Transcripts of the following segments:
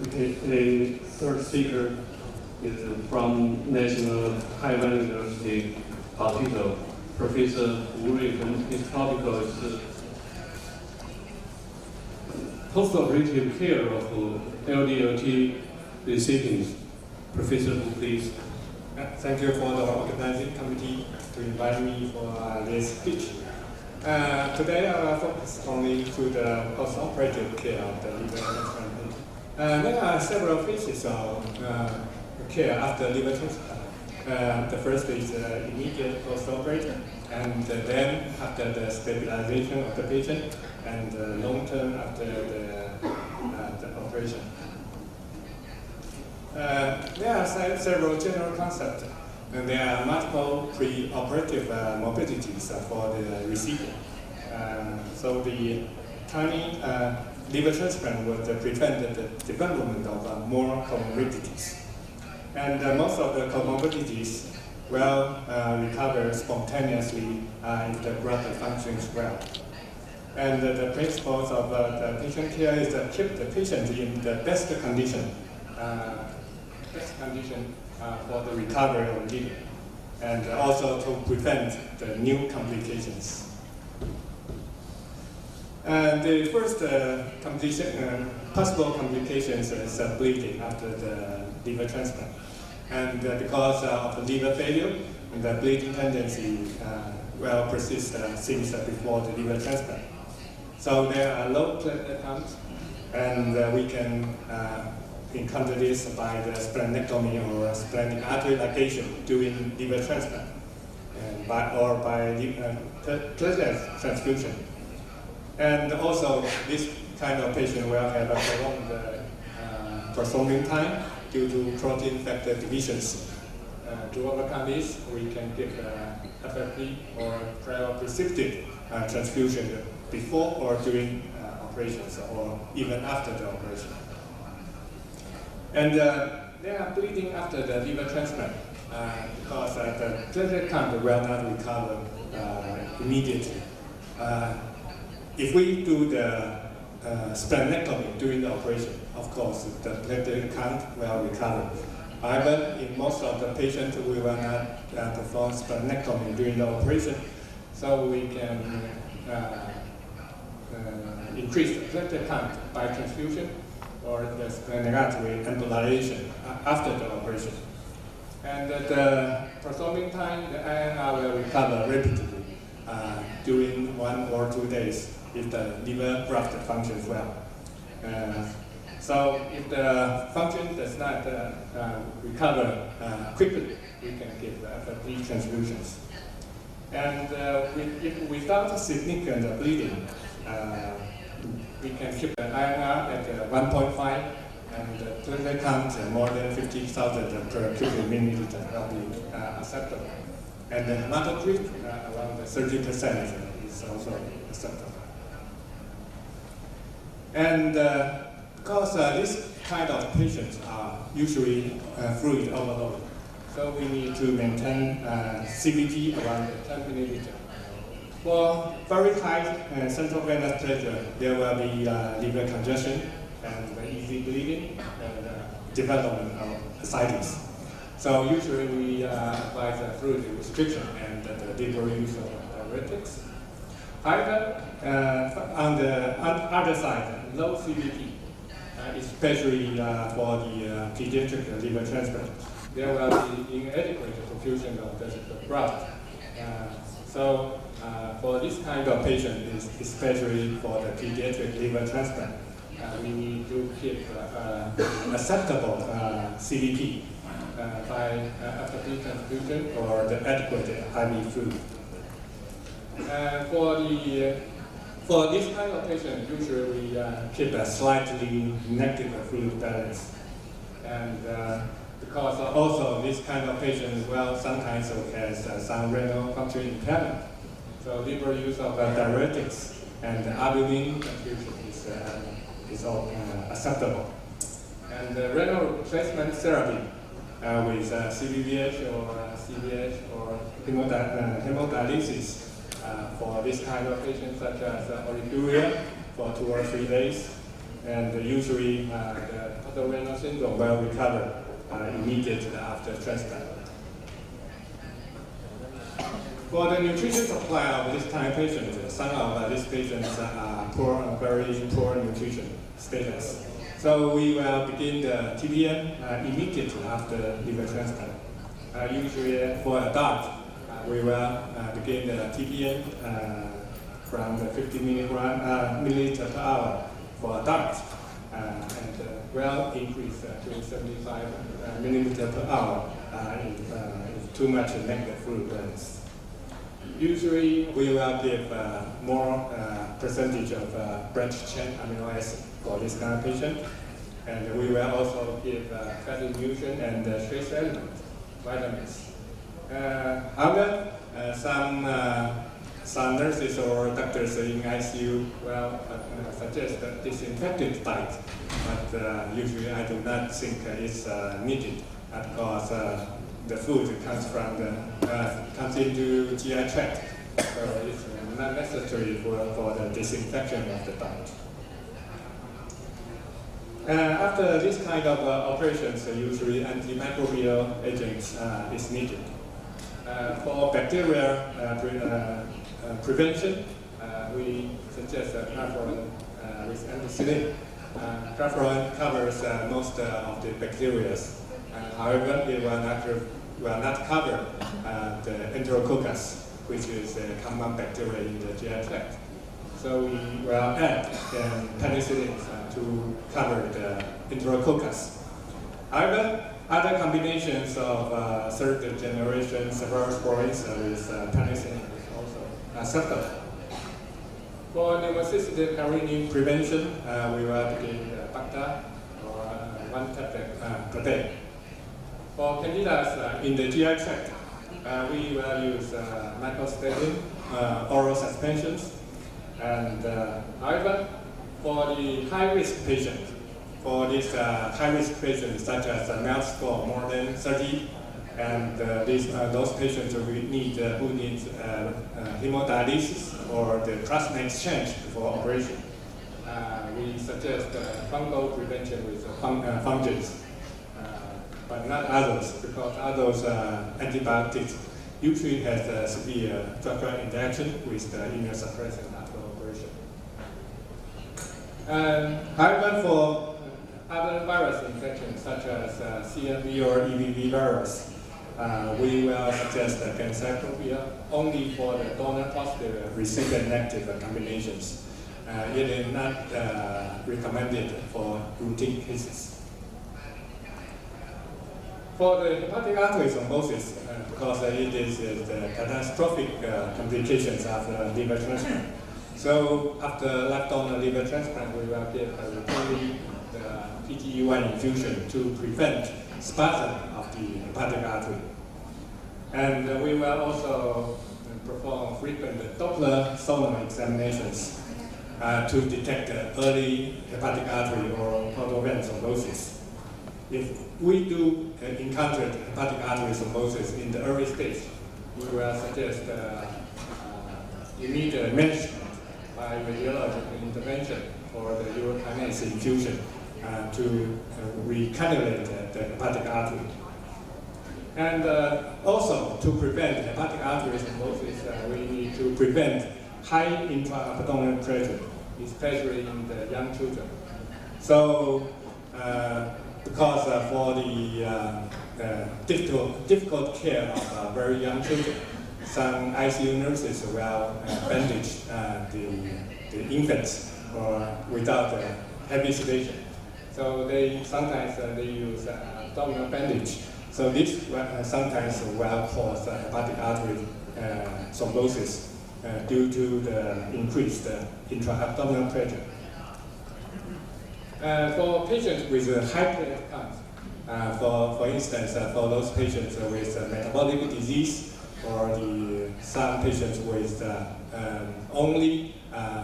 Okay, the third speaker is from National Taiwan University Hospital, Professor Wu Ruifen. His topic is postoperative care of LDLT recipients. Professor Wu, please. Thank you for the organizing committee to invite me for this speech. Today I will focus only to the postoperative care of the liver transplant. There are several phases of care after liver transplant. The first is immediate postoperative, and then after the stabilization of the patient, and long-term after the operation. There are several general concepts, and there are multiple pre-operative morbidities for the recipient. So the tiny liver transplant would prevent the development of more comorbidities. And most of the comorbidities will recover spontaneously if the blood functions well. And the principles of the patient care is to keep the patient in the best condition for the recovery of liver, and also to prevent the new complications. The first possible complications is bleeding after the liver transplant. And because of the liver failure, the bleeding tendency will persist since before the liver transplant. So there are low platelet counts, and we can encounter this by the splenectomy or splenic artery ligation during liver transplant, and by platelet transfusion. And also, this kind of patient will have a prolonged performing time due to protein factor deficiency. To overcome this, we can give FFP or cryoprecipitate transfusion before or during operations, or even after the operation. And there are bleeding after the liver transplant because the platelet count will not recover immediately. If we do the splenectomy during the operation, of course, the platelet count will recover. However, in most of the patients, we will not perform splenectomy during the operation, so we can increase the platelet count by transfusion or the splenic artery embolization after the operation. And the performing time, the INR will recover rapidly during 1 or 2 days if the liver graft functions well. So if the function does not recover quickly, we can give FFP transfusions. And without significant bleeding, we can keep the INR at 1.5, and the platelet count more than 50,000 per cubic milliliter will be acceptable. And the hematocrit around 30% is also acceptable. And because this kind of patients are usually fluid overload, so we need to maintain CVT around 10 milliliter. For very high central venous pressure, there will be liver congestion and easy bleeding and development of ascites. So usually we advise fluid restriction and the liberal use of diuretics. However, on the other side, low CVT, especially for the pediatric liver transplant, there will be inadequate perfusion of the blood. So for this kind of patient, especially for the pediatric liver transplant, we need to keep acceptable CVT by FFP transfusion or the adequate IV fluid. For this kind of patient, usually we keep a slightly negative fluid balance. And because also this kind of patient will sometimes has some renal function impairment. So liberal use of diuretics and albumin transfusion is all acceptable. And renal replacement therapy with CVVH or CVH or hemodialysis for this kind of patients, such as oliguria for 2 or 3 days, and usually the abdominal syndrome will recover immediately after transplant. For the nutrition supply of this kind of patient, some of these patients are poor, very poor nutrition status. So we will begin the TPN immediately after liver transplant. Usually for adult, we will begin the TPN from the 50 milliliter per hour for adults, and will increase to 75 milliliter per hour if too much negative fluid burns. Usually, we will give more percentage of branched chain amino acid for this kind of patient, and we will also give fatty infusion and trace element vitamins. However, some nurses or doctors in ICU will suggest a disinfectant diet, but usually I do not think it's needed because the food comes into GI tract, so it's not necessary for the disinfection of the diet. After this kind of operations, usually antimicrobial agents is needed. For bacterial prevention, we suggest Carfluorine with ampicillin. Carfluorine covers most of the bacteria. However, it will not cover the Enterococcus, which is a common bacteria in the GI tract. So we will add penicillin to cover the Enterococcus. However, other combinations of third generation cephalosporins with penicillin is also acceptable. For pneumocystis carinii prevention, we will begin Bacta or 1 tablet per day. For candidas in the GI tract, we will use myostatin, oral suspensions, and however, for the high-risk patient, for this high-risk patients such as MELD score more than 30, and those patients who need hemodialysis or the plasma exchange before operation, we suggest fungal prevention with fungus, but not others, because others antibiotics usually has a severe drug-drug interaction with the immunosuppressant after operation. However, for other virus infections such as CMV or EBV virus, we will suggest Ganciclovir only for the donor-positive, recipient-negative combinations. It is not recommended for routine cases. For the hepatic artery thrombosis, because it is the catastrophic complications after liver transplant. So after left donor liver transplant, we will give routinely the PGE1 infusion to prevent spasm of the hepatic artery. And we will also perform frequent Doppler sonography examinations to detect early hepatic artery or portal vein thrombosis. If we do encounter hepatic artery thrombosis in the early stage, we will suggest immediate management by radiological intervention or the urokinase infusion to recannulate the hepatic artery. And also, to prevent hepatic artery thrombosis, we need to prevent high intra-abdominal pressure, especially in the young children. So, because for the difficult care of very young children, some ICU nurses will bandage the infants or without heavy sedation. So sometimes they use abdominal bandage. So this sometimes will cause hepatic artery thrombosis due to the increased intra-abdominal pressure. For patients with high platelet count, for instance, for those patients with metabolic disease or some patients with only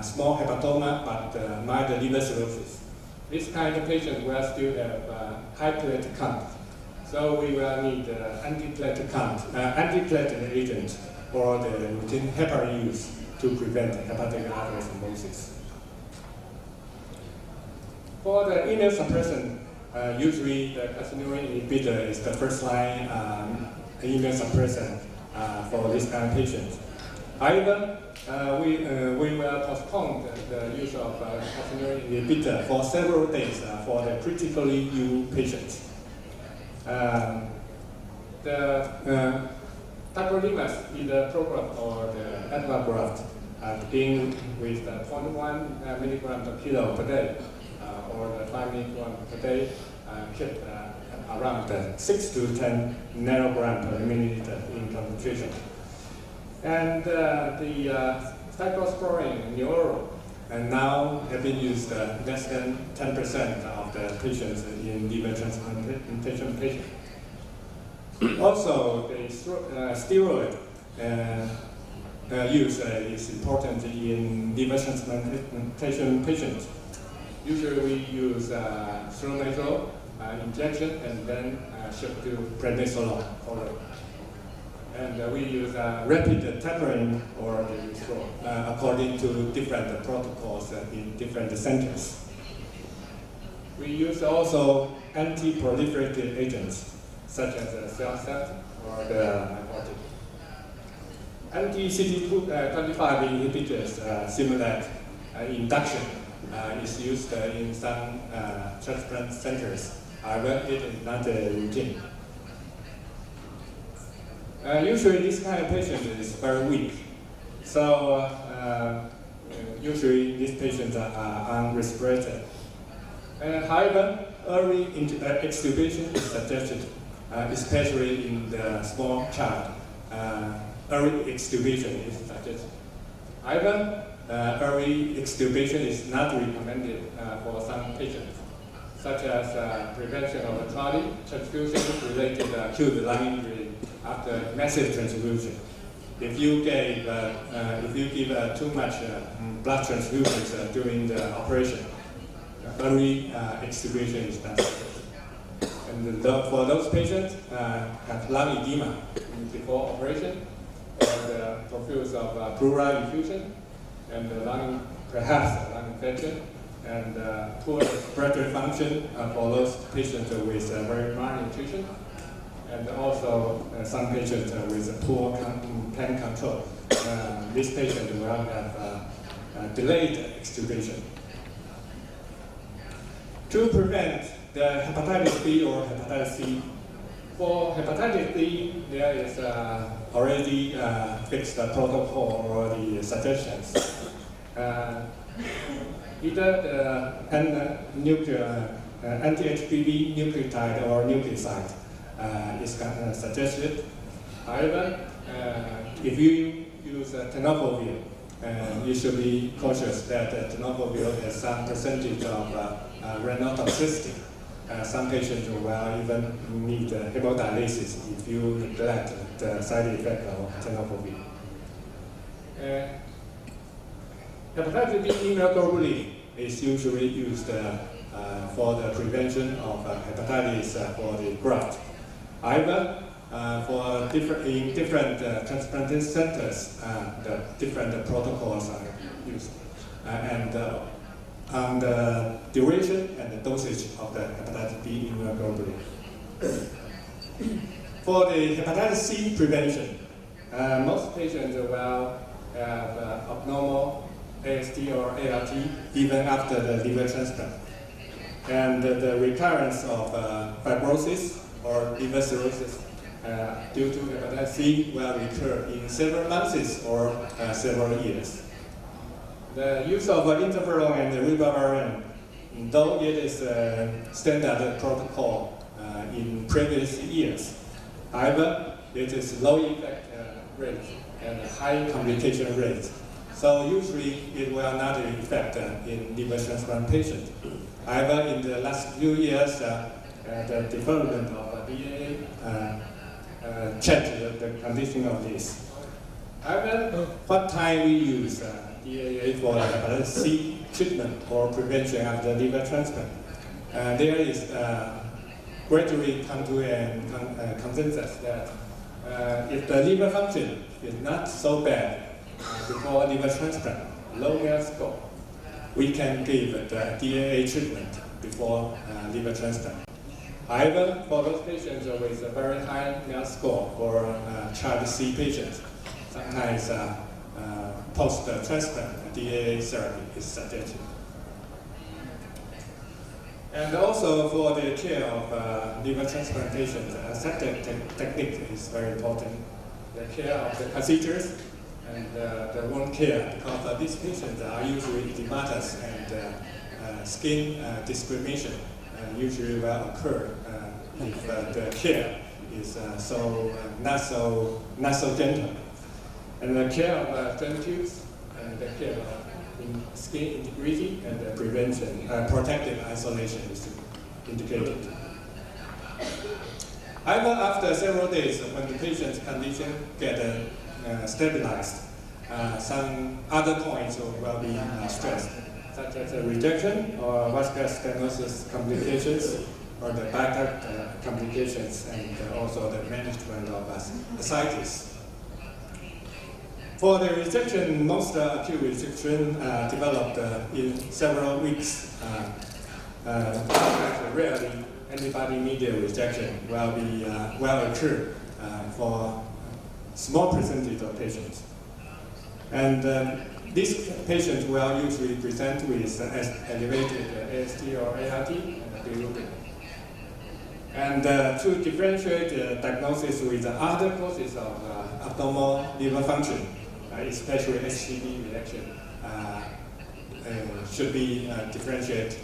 small hepatoma but mild liver cirrhosis, this kind of patient will still have high platelet count. So we will need antiplatelet count, antiplatelet agent or the routine heparin use to prevent hepatic artery thrombosis. For the immunosuppression Usually, the calcineurin inhibitor is the first-line immunosuppressant for this kind of patients. However, we will postpone the use of calcineurin inhibitor for several days for the critically ill patients. The tacrolimus either program or the atmagraft begin with 0.1 milligram per kilo per day or the 5 milligram per day, kept around 6 to 10 nanogram per milliliter in concentration. And the cyclosporine neuro and now have been used less than 10% of the patients in liver transplantation patients. Also, the steroid use is important in liver transplantation patients. Usually we use silonazole injection and then shift to prednisolone. And we use rapid tapering or the withdrawal according to different protocols in different centers. We use also anti-proliferative agents such as CellCept or the narcotic. Anti-CD25 inhibitors similar induction is used in some transplant centers. However, it is not routine. Usually this kind of patient is very weak. So usually these patients are unrespirated. However, early extubation is suggested, especially in the small child. Early extubation is suggested. However, early extubation is not recommended for some patients, such as prevention of chronic transfusion-related acute lung injury after massive transfusion. If you give too much blood transfusions during the operation, early extubation is necessary. And for those patients have lung edema before operation, and profuse of pleural infusion, and perhaps lung infection, and poor respiratory function for those patients with very malnutrition, and also some patients with poor pen control. This patient will have delayed extubation. To prevent the hepatitis B or hepatitis C, for hepatitis B, there is already fixed protocol or the suggestions. Either the anti-HBV nucleotide or nucleoside is suggested. However, if you use tenofovir, you should be cautious that tenofovir has some percentage of renal toxicity. Some patients will even need hemodialysis if you neglect the side effect of tenofovir. Hepatitis B immunoglobulin is usually used for the prevention of hepatitis for the graft. However, in different transplantation centers, the different protocols are used. And the duration and the dosage of the hepatitis B immunoglobulin. For the hepatitis C prevention, most patients will have abnormal AST or ALT even after the liver transplant. And the recurrence of fibrosis or liver cirrhosis due to hepatitis C will recur in several months or several years. The use of interferon and ribavirin, though it is a standard protocol in previous years, however, it is low effect rate and high complication rate. So usually it will not affect in liver transplant patients. However, in the last few years, the development of DAA changed the condition of this. However, what time we use DAA for hepatitis C treatment or prevention of the liver transplant? There is gradually come to a consensus that if the liver function is not so bad before liver transplant, low MERS score, we can give the DAA treatment before liver transplant. However, for those patients with a very high MELD score or child C patients, sometimes post-transplant DAA therapy is suggested. And also for the care of liver transplant patients, aseptic technique is very important. The care of the procedures and the wound care, because these patients are usually edematous and skin discrimination usually will occur if the care is not so gentle. And the care of stent tubes and the care of skin integrity and the prevention, protective isolation is indicated. However, after several days, when the patient's condition gets stabilized, some other points will be stressed, such as rejection or vascular stenosis complications, or the bile duct complications, and also the management of ascites. For the rejection, most acute rejection developed in several weeks. Rarely, antibody-mediated rejection will occur for small percentage of patients. And these patients will usually present with elevated AST or ALT and bilirubin. And to differentiate diagnosis with other causes of abnormal liver function, especially HCV reaction, should be differentiated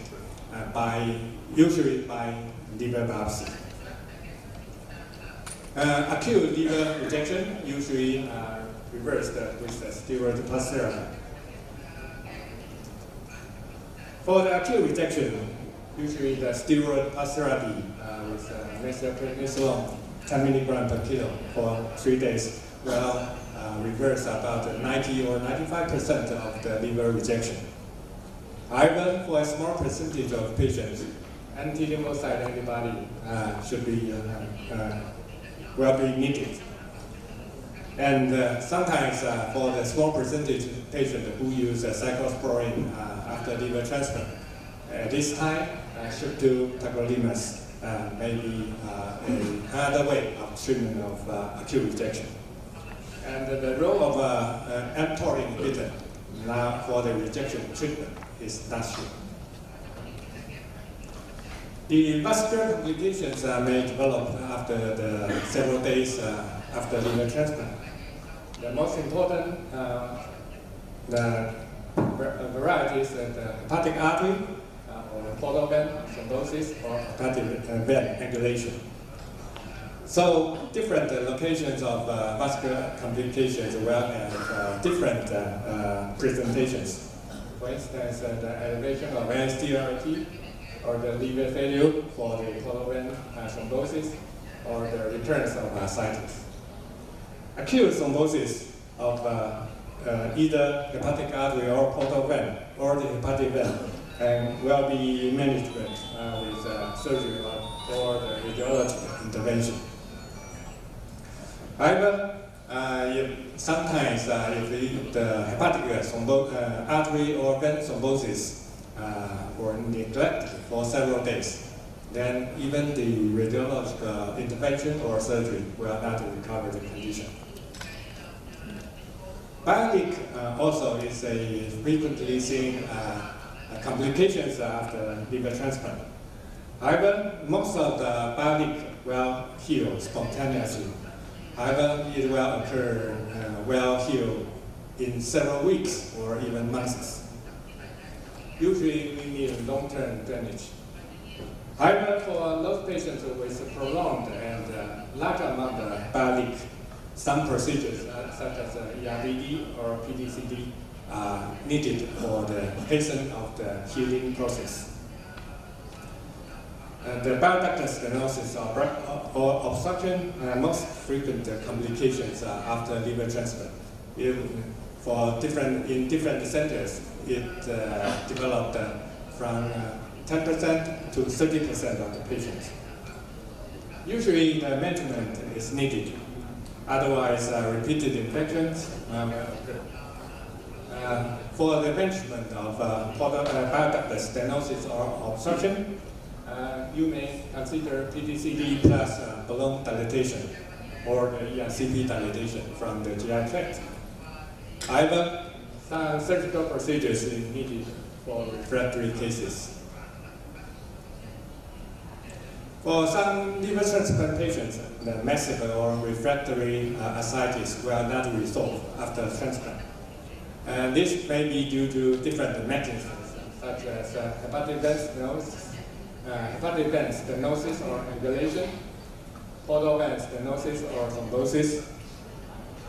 usually by liver biopsy. Acute liver rejection usually reversed with steroid plus therapy. For the acute rejection, usually the steroid plus therapy with methylprednisolone 10 milligram per kilo for 3 days will reverse about 90 or 95% of the liver rejection. However, for a small percentage of patients, anti-lymphocyte antibody will be needed. And sometimes for the small percentage of patients who use cyclosporine after liver transplant, at this time, shift to tacrolimus may be another way of treatment of acute rejection. And the role of mTOR inhibitor now for the rejection treatment is not sure. The vascular complications may develop after the several days after liver transplant. The most important varieties are the hepatic artery or portal vein thrombosis or hepatic vein angulation. So different locations of vascular complications will have different presentations. For instance, the elevation of AST/ALT, or the liver failure for the portal vein thrombosis, or the recurrence of ascites. Acute thrombosis of either hepatic artery or portal vein or the hepatic vein will be managed with surgery or the radiological intervention. However, sometimes if the hepatic artery or vein thrombosis were neglected for several days, then even the radiological intervention or surgery will not recover the condition. Bile leak also is a frequently seen complications after liver transplant. However, most of the bile leak will heal spontaneously. However, it will occur, will heal in several weeks or even months. Usually, we need long-term drainage. However, for those patients with prolonged and large amount of bile leak, some procedures such as ERVD or PDCD are needed for the hasten of the healing process. The bile duct stenosis or obstruction most frequent complications after liver transplant. In different centers, it developed from 10% to 30% of the patients. Usually, the management is needed. Otherwise, repeated infections will occur. For the management of bile duct stenosis or obstruction, you may consider PTCD plus balloon dilatation or the ERCP dilatation from the GI tract. However, some surgical procedures is needed for refractory cases. For some liver transplant patients, the massive or refractory ascites will not resolve after transplant. And this may be due to different mechanisms, such as hepatic vein stenosis or angulation, portal vein stenosis or thrombosis,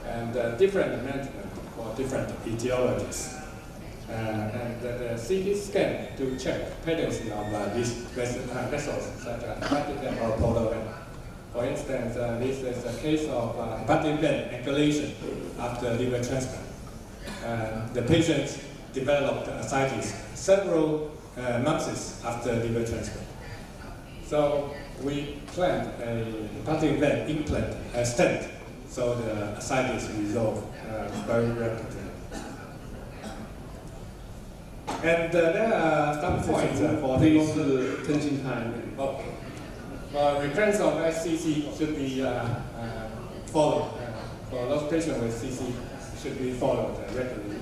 and different management for different etiologies. And the CT scan to check patency of these vessels, such as hepatic vein or portal vein. For instance, this is a case of hepatic vein angulation after liver transplant. The patient developed ascites several months after liver transplant. So we planned a hepatic vein implant stent, so the ascites resolve very rapidly. And there are some points for Please, the attention time. okay. Recurrence of SCC should be followed. For those patients with CC, should be followed regularly.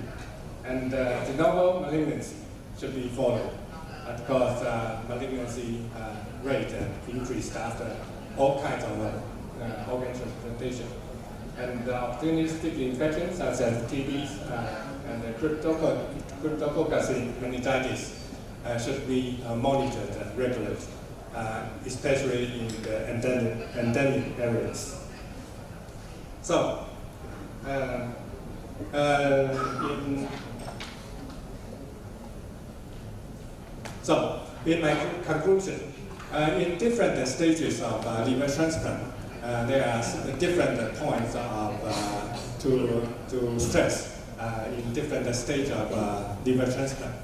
And de novo malignancy should be followed because malignancy rate increased after all kinds of organ transplantation. And opportunistic infections such as TBs and cryptococcus meningitis should be monitored regularly, especially in the endemic areas. So, in my conclusion, in different stages of liver transplant, there are different points of to stress in different stages of liver transplant.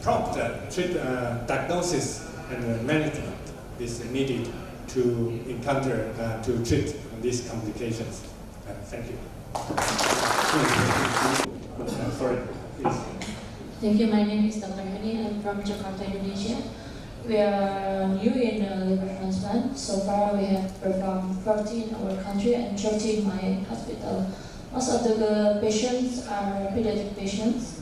Prompt diagnosis and management is needed to encounter to treat these complications. Thank you. Sorry, please. Thank you. My name is Dr. Hani. I'm from Jakarta, Indonesia. We are new in liver transplant. So far, we have performed 14 in our country and 13 in my hospital. Most of the patients are pediatric patients.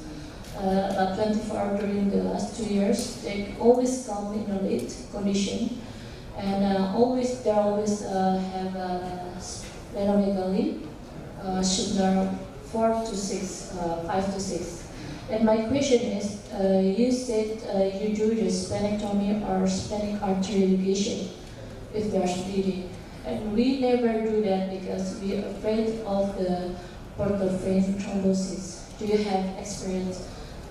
About 24 during the last 2 years. They always come in a late condition, and they always have splenomegaly, sugar 4 to 6, 5 to 6. And my question is, you said you do the splenectomy or splenic artery ligation if there's bleeding. And we never do that because we are afraid of the portal vein thrombosis. Do you have experience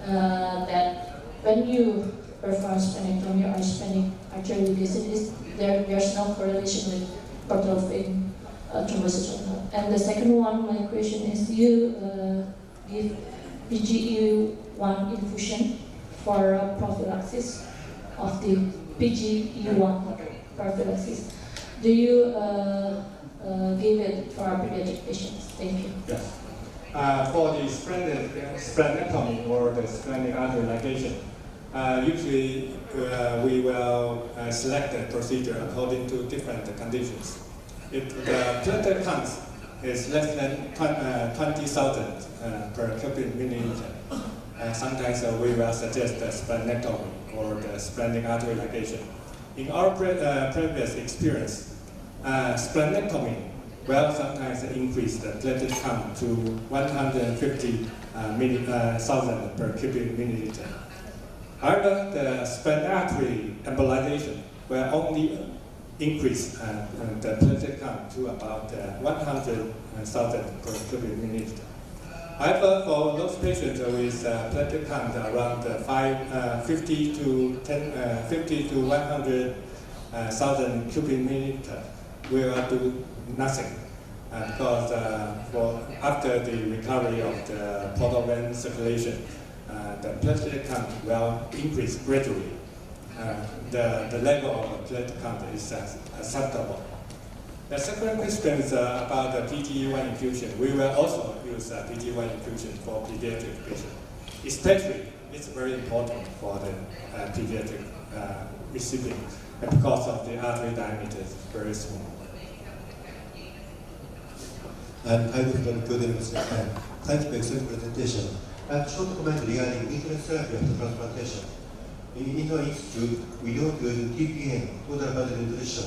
that when you perform splenectomy or splenic artery ligation, there's no correlation with portal vein thrombosis or not? And the second one, my question is, you give PGE1 infusion for prophylaxis of the PGE1 prophylaxis. Do you give it for pediatric patients? Thank you. Yes. For the splenectomy or the splenic artery ligation, usually we will select the procedure according to different conditions. If the platelet count is less than 20,000 per cubic milliliter, sometimes we will suggest the splenectomy or the splenic artery ligation. In our previous experience, splenectomy will sometimes increase the platelet count to 150,000 per cubic milliliter. However, the splenic artery embolization will only increase the platelet count to about 100,000 per cubic milliliter. However, for those patients with platelet count around 50 to 100,000 cubic milliliter, we will do nothing because after the recovery of the portal vein circulation, the platelet count will increase gradually. The level of platelet count is acceptable. The second question is about the PGE1 infusion. We will also use PGE1 infusion for pediatric patients. Especially, it's very important for the pediatric recipient because of the artery diameter is very small. I'm Dr. Mr. Thank you for excellent presentation. I have a short comment regarding intermittent therapy after transplantation. In our institute, we don't use TPN, total body nutrition,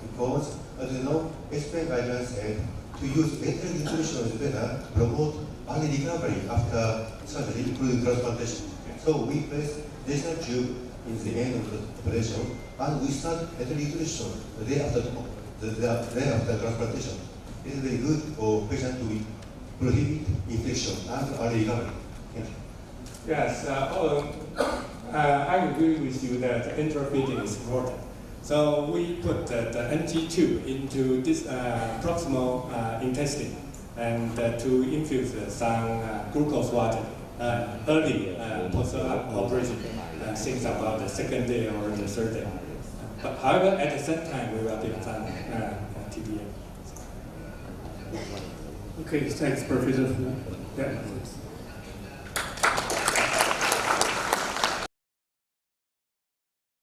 because, as you know, SPN guidelines said to use enteral nutrition is better to promote early recovery after surgery, including transplantation. So we place nasal tube in the end of the operation, and we start enteral nutrition the day after transplantation. It is very good for patients to prohibit infection and early recovery. Thank you. Yes, I agree with you that enteral feeding is important. So we put the NG tube into this proximal intestine and to infuse some glucose water early post-operation, things about the second day or the third day. But however, at the same time, we will give some TBM. Okay, thanks, Professor Fu. Yeah.